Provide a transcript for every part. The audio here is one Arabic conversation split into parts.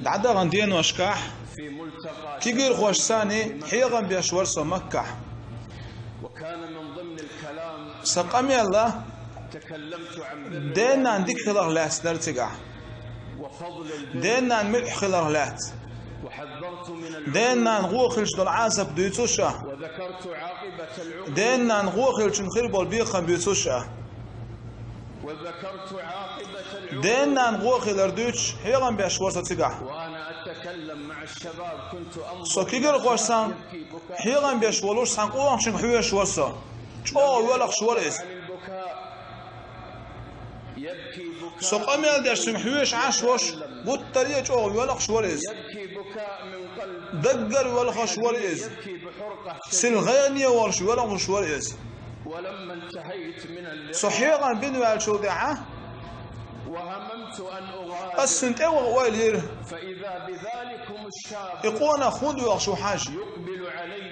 دعدا غندين وشكاح كيغير خوش ثاني حيغن بيشورسو مكة. وكان من ضمن الكلام سقمي الله تكلمت عن دينا عندك خلال لات درتقع وفضل البر دينا نملح خلال لات وحذرت من دينا نغوخلش دول عازب ديتوشا وذكرت عاقبة العقوبة دينا نغوخلش نخربوا البيقا بيتوشا وذكرت عاقبة العقوبة دينا نغوخل اردوش حيغن بيشورسو تقع. وأنا أتكلم مع الشباب كنت أنظر سو كيغير خوش ثان يبكي بكاء حيغن بيشولوش سانقوان شنق حويش ورسو او ولق شوريز عن البكاء يبكي بكاء سقمي داش محويش عاشوش بطريقة او ولق شوريز يبكي بكاء من قلب دقر ولق شوريز يبكي بحرقة سلغانية ورش ولق شوريز ولما انتهيت من اللقاء صحيغا بينو الشودعة وهممت أن أغادر السنت او ويلير فإذا بذلكم الشاب يقونا خذ وشو حاج يقبل علي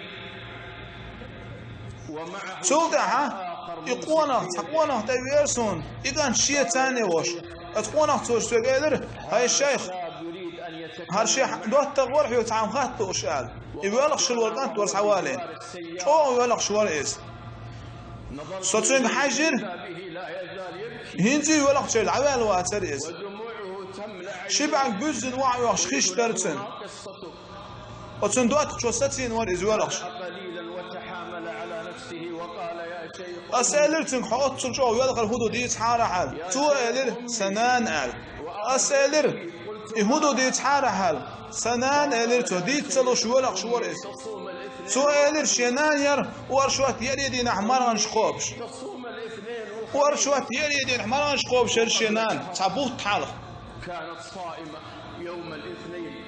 ومعه شودعة آخر يقونا تقونا تبيرسون إذا شيء ثاني وش تقونا توش تقدر هاي الشيخ شاب يريد أن يتكلم هالشيء دوت تغور حيو تعام خات وشال يبالغ شو الورقان تورس حوالي او يبالغ شو الرئيس صوتين حجر به لا يزال يبكي هنزي يبالغ شو العوال واتريز ودموعه تملأ شبع بوز وعي وخش ترتن قصته وتن دوت شو ستين وريز يبالغ قليلا وتحامل على نفسه وقال يا شيخ أسألرتن حقوق شو يدخل الهدو دي تحار حال تو ألر سنان أل أسألر الهدو دي تحار حال سنان ألر تو دي تلو شو يبالغ شو وريز تصوم الاثنين تو ألر شنان ير ورشوات يريدين أحمر شقوبش تصوم الاثنين ورشوات يريدين أحمر شقوبش شنان تعبوت حالق كانت صائمة يوم الاثنين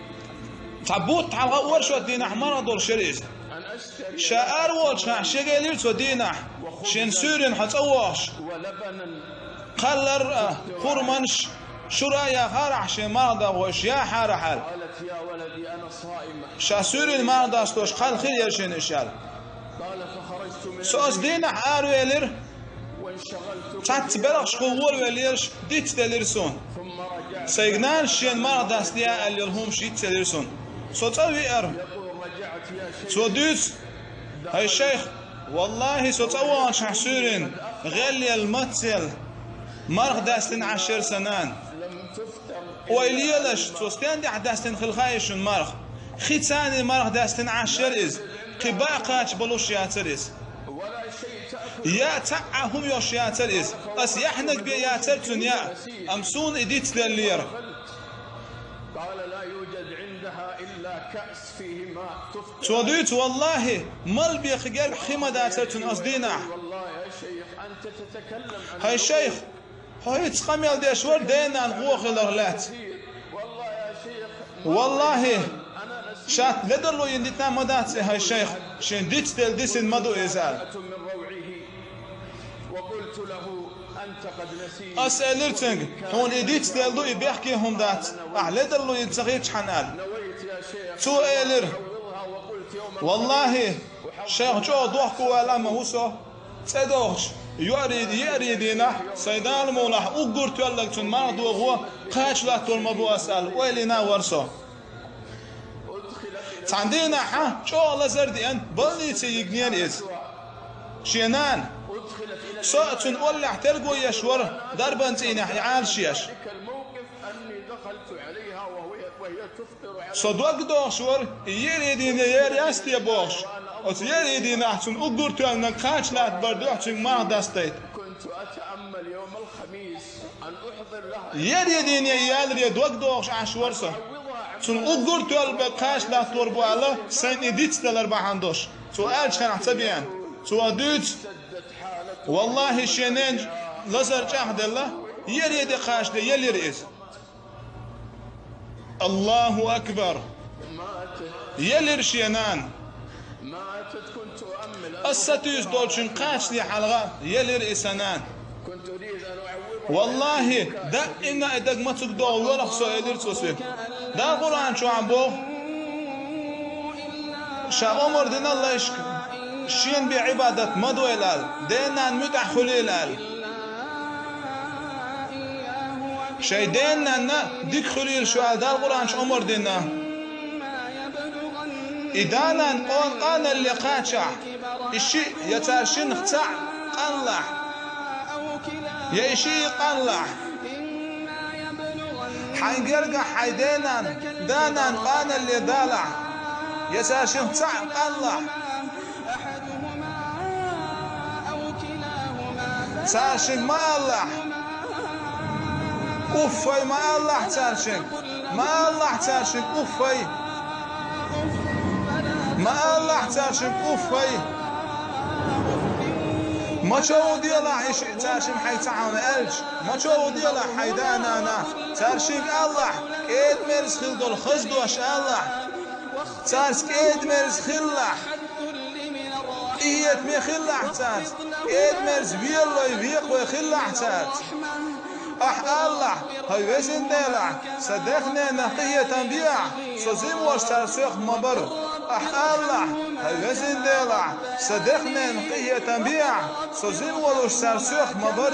تعبوت حالق ورشوات دين أحمر دور شريز أن أشتري شاعر والشاع شغالير تو دينا شين سورين حتواش ولبنا قلر خرمنش شرايا خارع شي مرضى وش يا حارحل قالت يا ولدي أنا صائمة شاسورين مرضى استوش خل خير يرشين اشال قال فخرجت من سوس دينا عارو يلر وانشغلت تعت بلغش قوور ويليرش ديت تلرسون ثم رجعت سيغنان شين مرضى استياء اللي لهم شيت تلرسون سو تاوي ار يقول رجعت يا شيخ سو دوس هاي الشيخ والله سو تاوان شاسورين غالي المتسل مرغ داستن 10 سنان لم تفتر ويليلش توستان دي داستن خلخايش مرغ ختاني مرغ داستن 10 از قباقاش بلوش ياتريز ولا شيء تأكل يا تعهم يوش ياتريز بس يحنك بي ياترتن يا امسون اديت للير قال لا يوجد عندها إلا كأس فيه ماء تفتر توديت والله مال بي خجال خيمة داترتن أصدينا والله يا شيخ أنت تتكلم عن هاي الشيخ هاي تقميل دي شور دينا نغوخ الأغلات والله يا شيخ والله أنا نسيت شات لدرلو ينديتنا مداتي هاي الشيخ شين ديت تل ديس المدو إزال من روعه وقلت له أنت قد نسيت أسألرتنج هون إديت تلدو يبيحكي هم دات لدرلو ينتغيت حنال نويت يا شيخ تو إيلر أعوضها وقلت يوم والله شيخ جو دوحكو ولا مهوسو تدوخش يريدينا سيدان مولا أقرت يلك تن مرض وهو قاش لا تولم أبو أسأل ويلنا ورسو تاندينا حا شو الله زرديان بلي تيجنين إز شينان ساعة أولع تلقو يشور دربان تينا حيعال شيش الموقف أني دخلت عليها وهي تفطر على صدوق دوشور يريدين يريستي بوش أت يريدين أحسن أقرت يلك قاش لا تبردو أحسن ما دستيت كنت أتأمل يوم الخميس أن أحضر لها يريدين يالر يدوق دوش عشورسو تون أقرت يلك قاش لا توربو على سين إديت تلر بحندوش سؤال كان احتبيان سؤال سدت حالته والله شينين لزر جاهد الله يريد قاش ده يلرئيس الله أكبر ماتت يلر شينان ماتت كنت أؤمل الستيس دولشن قاش لي حلقة يلر إسنان كنت أريد أن أعوضها والله دا إنا إدق ما تقدو ولا خصو يلر توسيك دا قرآن شو عم بو شا عمر دين الله يشكر شين بعبادة مدو إلال دينا مدع خلي إلال شيدنا ديك خليل شو على القرآن عمر دينا إدانا أنا اللي قاتشع الشيء يترشن اختع قنلع يا شيء قنلع حينقرقع حيدينا دانا أنا اللي دالع يترشن اختع قنلع ترشن ما الله أوفي ما الله ترشن ما الله ترشن أوفي ما الله ترشم أوفي ما شو ديلا عيش ترشم حي تعاون ألج ما شو ديلا حيدانا أنا ترشم الله كيد مرز خلد الخزد وش الله ترس كيد مرز خلح إيت مي خلح ترس كيد مرز بيلا يبيق ويخلح ترس الله هاي وزن دلع صدقنا نقية تنبيع سوزيم واش ترسيخ مبر الله هاي وزن دلع صدقنا نقية تنبيع سوزيم واش ترسيخ مبر